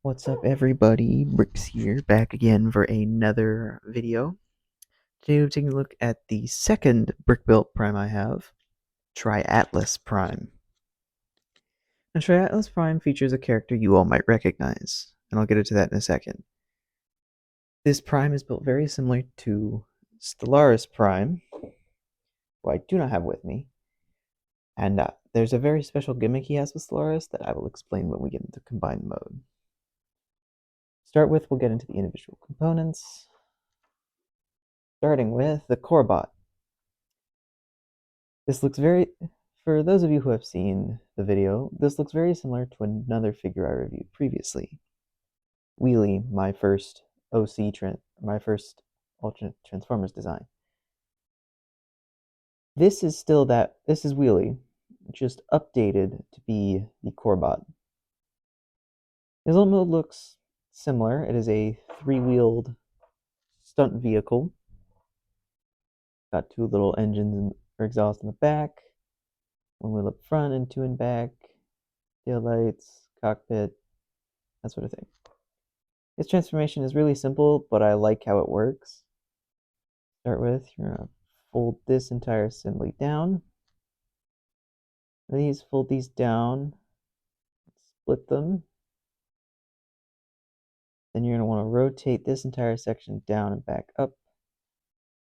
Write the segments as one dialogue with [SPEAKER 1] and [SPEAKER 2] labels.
[SPEAKER 1] What's up, everybody? Bricks here, back again for another video. Today we're taking a look at the second brick built prime I have, Triatlas Prime. Now, Triatlas Prime features a character you all might recognize, and I'll get into that in a second. This prime is built very similar to Stellarus Prime, who I do not have with me, and there's a very special gimmick he has with Stellarus that I will explain when we get into combined mode. To start with, we'll get into the individual components, starting with the core bot. This looks for those of you who have seen the video, this looks very similar to another figure I reviewed previously. Wheelie, my first my first alternate Transformers design. This is Wheelie, just updated to be the core bot. His old mode looks similar. It is a three-wheeled stunt vehicle. Got two little engines or exhaust in the back, one wheel up front and two in back, tail lights, cockpit, that sort of thing. This transformation is really simple, but I like how it works. Start with, you're going to fold this entire assembly down. Fold these down, split them. Then you're going to want to rotate this entire section down and back up.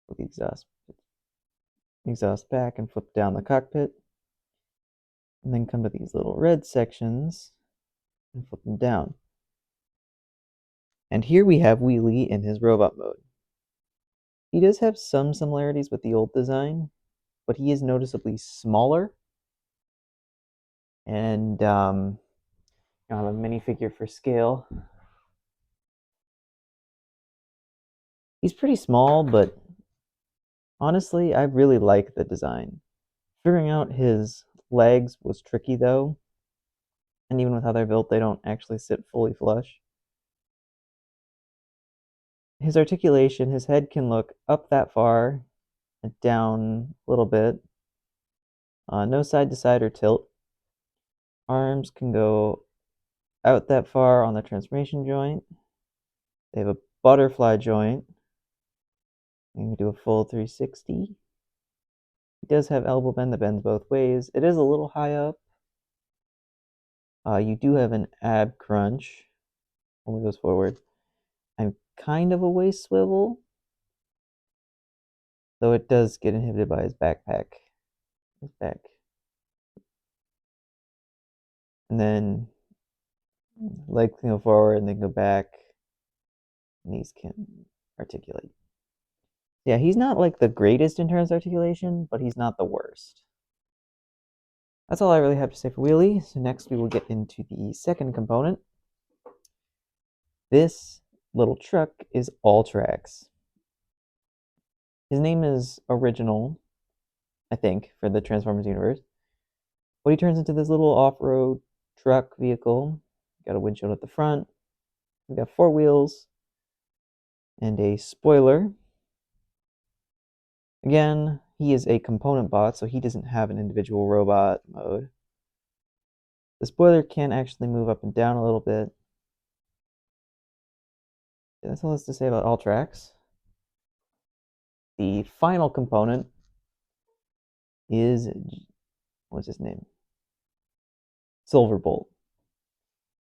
[SPEAKER 1] Put the exhaust back and flip down the cockpit. And then come to these little red sections and flip them down. And here we have Wheelie in his robot mode. He does have some similarities with the old design, but he is noticeably smaller. And I have a minifigure for scale. He's pretty small, but honestly, I really like the design. Figuring out his legs was tricky though, and even with how they're built, they don't actually sit fully flush. His articulation, his head can look up that far and down a little bit. No side to side or tilt. Arms can go out that far on the transformation joint. They have a butterfly joint. You can do a full 360. He does have elbow bend that bends both ways. It is a little high up. You do have an ab crunch. Only goes forward. And kind of a waist swivel. Though it does get inhibited by his backpack. His back. And then legs can go forward and then go back. Knees can articulate. Yeah, he's not like the greatest in terms of articulation, but he's not the worst. That's all I really have to say for Wheelie. So next we will get into the second component. This little truck is Alltrax. His name is original, I think, for the Transformers universe. But he turns into this little off-road truck vehicle. Got a windshield at the front. He's got four wheels and a spoiler. Again, he is a component bot, so he doesn't have an individual robot mode. The spoiler can actually move up and down a little bit. That's all there is to say about Alltrax. The final component is, what's his name? Silverbolt.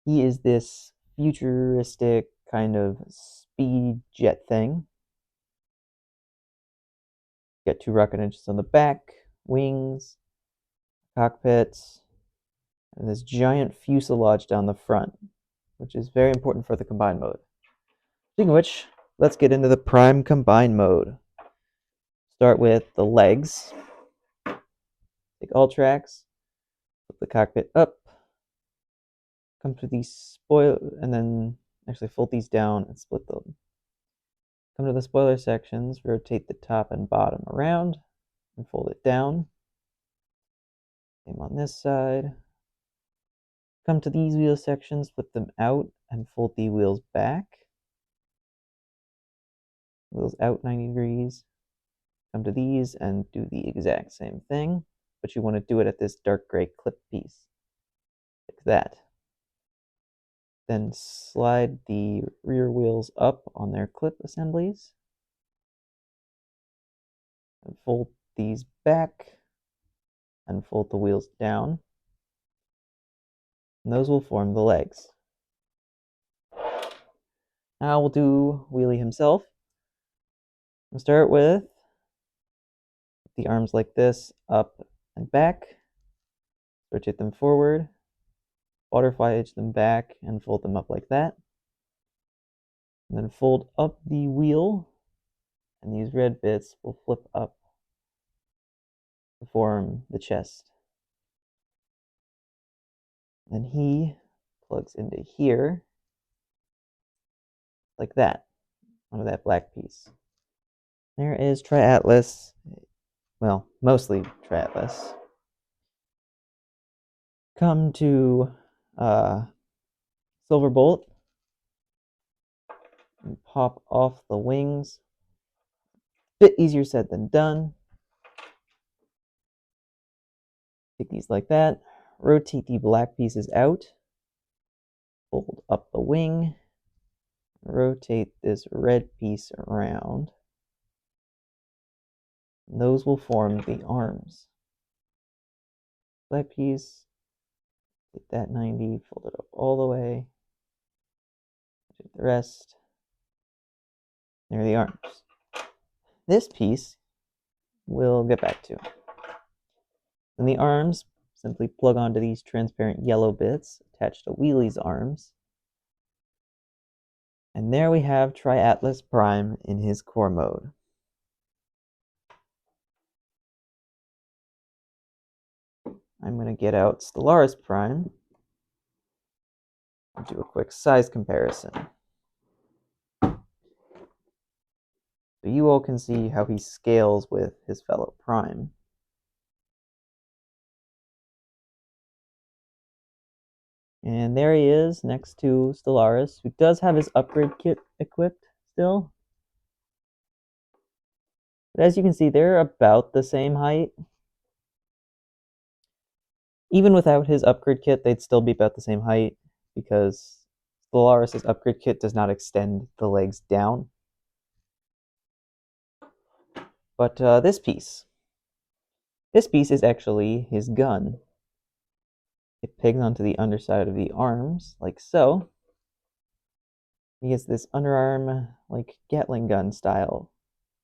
[SPEAKER 1] He is this futuristic kind of speed jet thing. Got two rocket engines on the back, wings, cockpits, and this giant fuselage down the front, which is very important for the combined mode. Speaking of which, let's get into the Prime combined mode. Start with the legs. Take Alltrax, flip the cockpit up, come to the spoiler, and then actually fold these down and split them. Come to the spoiler sections, rotate the top and bottom around, and fold it down. Same on this side. Come to these wheel sections, flip them out, and fold the wheels back. Wheels out 90 degrees. Come to these and do the exact same thing, but you want to do it at this dark gray clip piece, like that. Then slide the rear wheels up on their clip assemblies. And fold these back and fold the wheels down. And those will form the legs. Now we'll do Wheelie himself. We'll start with the arms like this, up and back. Rotate them forward. Butterfly edge them back and fold them up like that. And then fold up the wheel, and these red bits will flip up to form the chest. Then he plugs into here, like that, onto that black piece. There is Triatlas, well, mostly Triatlas. Come to Silverbolt and pop off the wings. Bit easier said than done. Take these like that. Rotate the black pieces out. Fold up the wing. Rotate this red piece around. And those will form the arms. Black piece. Take that 90. Fold it up all the way. Do the rest. There are the arms. This piece we'll get back to. And the arms simply plug onto these transparent yellow bits attached to Wheelie's arms. And there we have Triatlas Prime in his core mode. I'm going to get out Stellarus Prime and do a quick size comparison. So you all can see how he scales with his fellow Prime. And there he is next to Stellarus, who does have his upgrade kit equipped still. But as you can see, they're about the same height. Even without his upgrade kit, they'd still be about the same height because Stellarus' upgrade kit does not extend the legs down. But this piece is actually his gun. It pegs onto the underside of the arms, like so. He gets this underarm, like Gatling gun style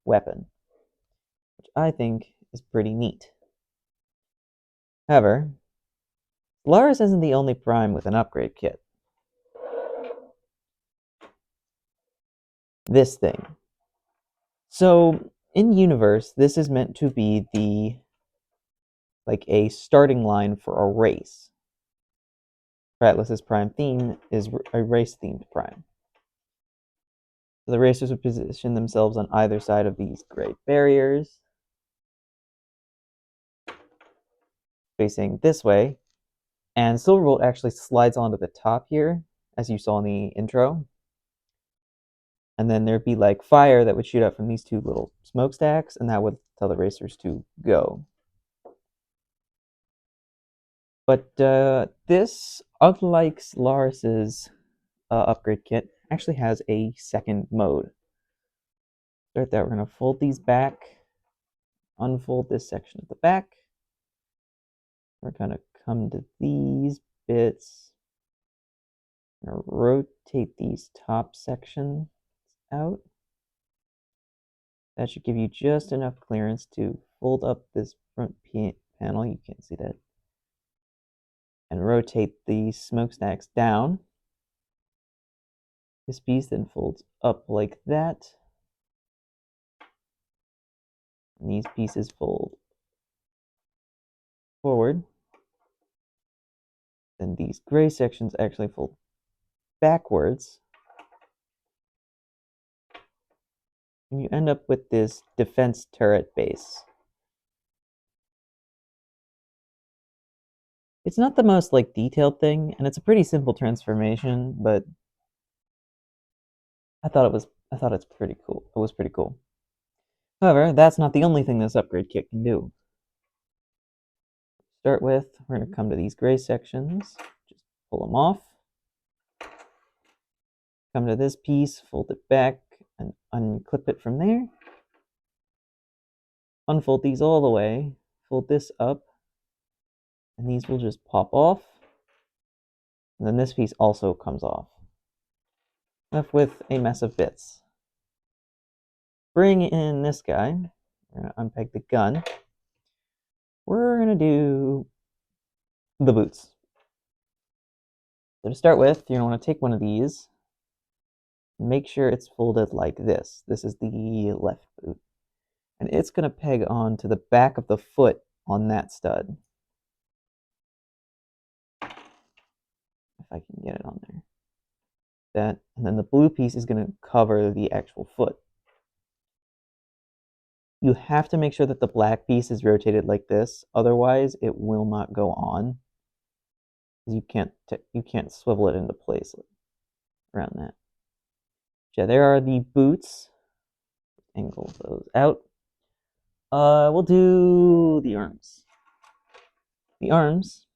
[SPEAKER 1] weapon, which I think is pretty neat. However, Stellarus isn't the only Prime with an upgrade kit. This thing. So, in universe, this is meant to be a starting line for a race. Triatlas' Prime theme is a race-themed Prime. So the racers would position themselves on either side of these gray barriers, facing this way, and Silverbolt actually slides onto the top here, as you saw in the intro. And then there'd be like fire that would shoot out from these two little smokestacks, and that would tell the racers to go. But this, unlike Stellarus' upgrade kit, actually has a second mode. Start that, we're going to fold these back, unfold this section at the back. We're going to come to these bits, I'm going to rotate these top sections out. That should give you just enough clearance to fold up this front panel, you can't see that, and rotate the smokestacks down. This piece then folds up like that. And these pieces fold forward. Then these gray sections actually fold backwards. And you end up with this defense turret base. It's not the most detailed thing, and it's a pretty simple transformation, but I thought it's pretty cool. It was pretty cool. However, that's not the only thing this upgrade kit can do. Start with, we're going to come to these gray sections, just pull them off. Come to this piece, fold it back, and unclip it from there. Unfold these all the way, fold this up, and these will just pop off. And then this piece also comes off. Left with a mess of bits. Bring in this guy. We're going to unpeg the gun. We're going to do the boots. So to start with, you're going to want to take one of these and make sure it's folded like this. This is the left boot. And it's going to peg onto the back of the foot on that stud. If I can get it on there. That, and then the blue piece is going to cover the actual foot. You have to make sure that the black piece is rotated like this, otherwise it will not go on. You can't swivel it into place around that. Yeah, there are the boots. Angle those out. We'll do the arms. The arms.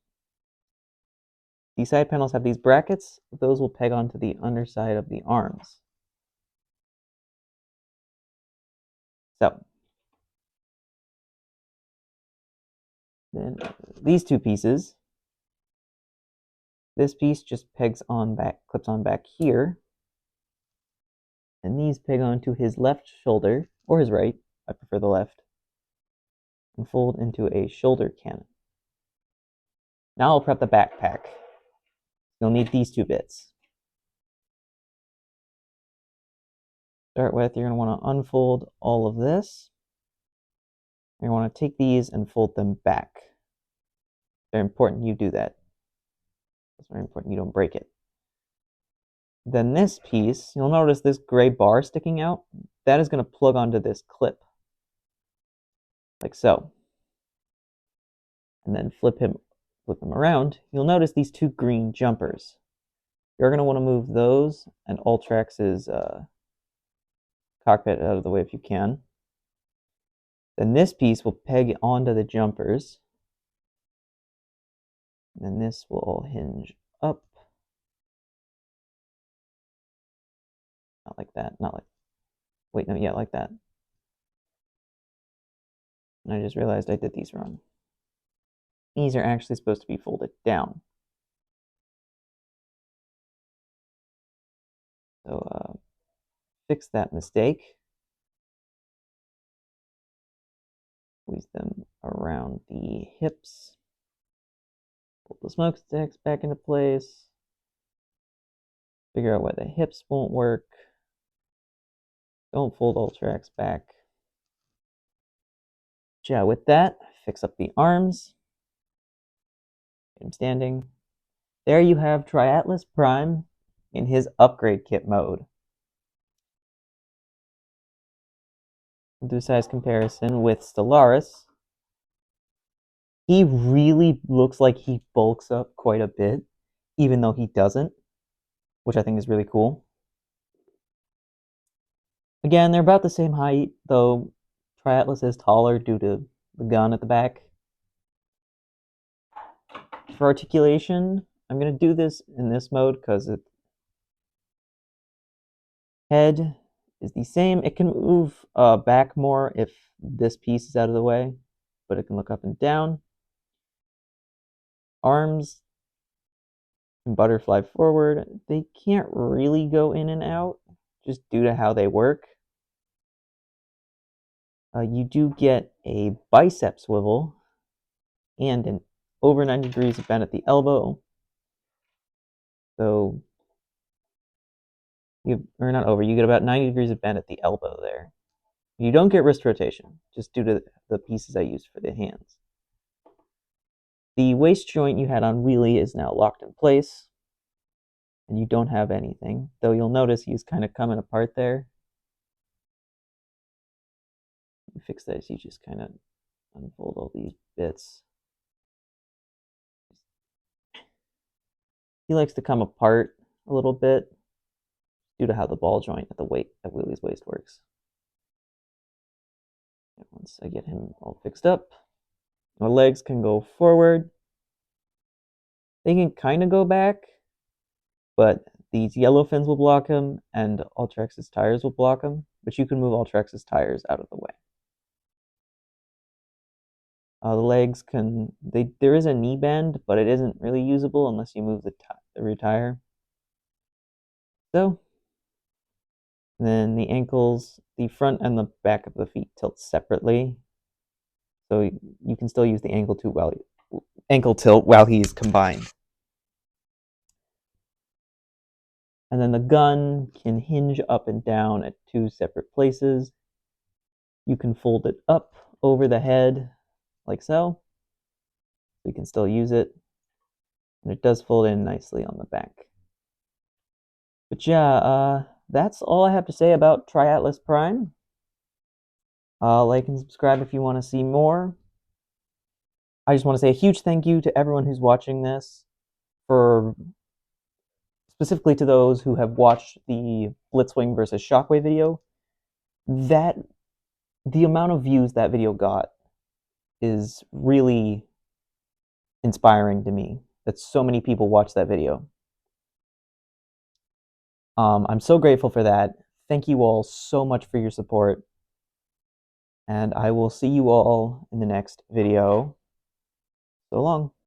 [SPEAKER 1] These side panels have these brackets. Those will peg onto the underside of the arms. So then these two pieces. This piece just pegs on back, clips on back here. And these peg onto his left shoulder, or his right, I prefer the left, and fold into a shoulder cannon. Now I'll prep the backpack. You'll need these two bits. Start with, you're going to want to unfold all of this. You're going to want to take these and fold them back. Very important you do that. It's very important you don't break it. Then this piece, you'll notice this gray bar sticking out. That is going to plug onto this clip. Like so. And then flip them around. You'll notice these two green jumpers. You're going to want to move those and Ultrax's cockpit out of the way if you can. Then this piece will peg onto the jumpers. And then this will all hinge up. Not like that, not like, wait, no, yeah, like that. And I just realized I did these wrong. These are actually supposed to be folded down. So fix that mistake. Squeeze them around the hips. Pull the smokestacks back into place. Figure out why the hips won't work. Don't fold Ultrax back. Yeah, with that, fix up the arms. Get him standing. There you have Triatlas Prime in his upgrade kit mode. We'll do size comparison with Stellarus. He really looks like he bulks up quite a bit, even though he doesn't, which I think is really cool. Again, they're about the same height, though Triatlas is taller due to the gun at the back. For articulation, I'm going to do this in this mode because its head is the same. It can move back more if this piece is out of the way, but it can look up and down. Arms can butterfly forward. They can't really go in and out just due to how they work. You do get a bicep swivel and an over 90 degrees bend at the elbow. So you get about 90 degrees of bend at the elbow there. You don't get wrist rotation, just due to the pieces I used for the hands. The waist joint you had on wheelie is now locked in place, and you don't have anything, though you'll notice he's kind of coming apart there. You fix that as you just kind of unfold all these bits. He likes to come apart a little bit due to how the ball joint at wheelie's waist works. And once I get him all fixed up, my legs can go forward. They can kind of go back, but these yellow fins will block him, and Ultrex's tires will block him, but you can move Ultrex's tires out of the way. The legs there is a knee bend, but it isn't really usable unless you move the rear tire. So, then the ankles, the front and the back of the feet tilt separately. So you can still use the ankle tilt while he's combined. And then the gun can hinge up and down at 2 separate places. You can fold it up over the head like so. You can still use it. And it does fold in nicely on the back. But yeah, that's all I have to say about Triatlas Prime. Like and subscribe if you want to see more. I just want to say a huge thank you to everyone who's watching this, specifically to those who have watched the Blitzwing versus Shockwave video. The amount of views that video got is really inspiring to me, that so many people watched that video. I'm so grateful for that. Thank you all so much for your support, and I will see you all in the next video. So long.